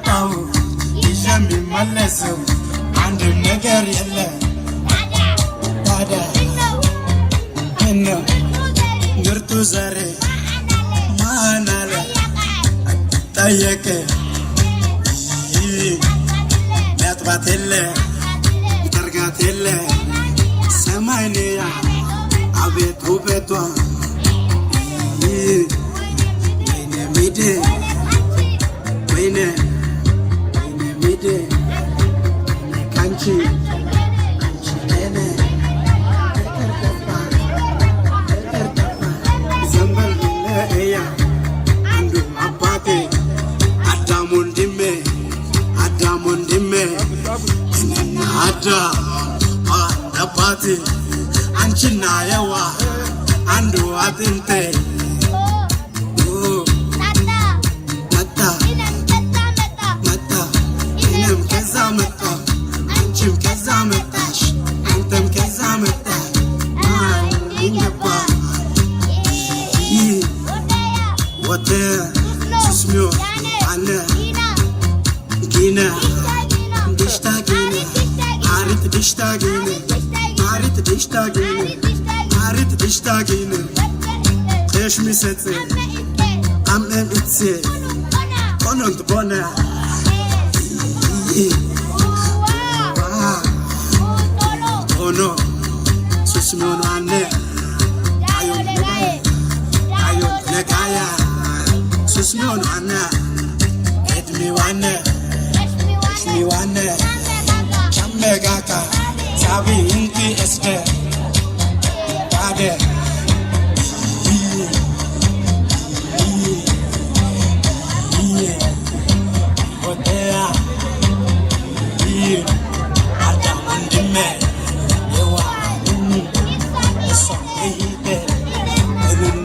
ከመጣው የሚመለሰው አንድ ነገር የለም ታዲያ ምርጡ ዘሬ ማን አለ ጠየቀ ሚያጥባት የለ ሚጠርጋት የለ ሰማይንያ አቤት ውበቷ ወይኔ ሚዴ ወይኔ ሚዴ ካንቺ አባቴ አንቺና የዋ አንዱ አጥንቴ መጣ እኔም ከዛ መጣ አንቺም ከዛ መጣሽ አንተም ከዛ መጣ ይነባ ወተ ሱስሚዮ አነ ጊና ድሽታጊነ አሪት ድሽታጊነ አሪት ድሽታጊነ ተሽሚ ሰጽ አምም እጽ ኮኖንት ቦና ኦኖ ሱስሚዮን አነ አዮ ነጋያ ሱስሚዮን አነ እድሜ ዋነ ዋነ ቻመጋካ ሳቢ እንኪ እስደ ባደ ወደያ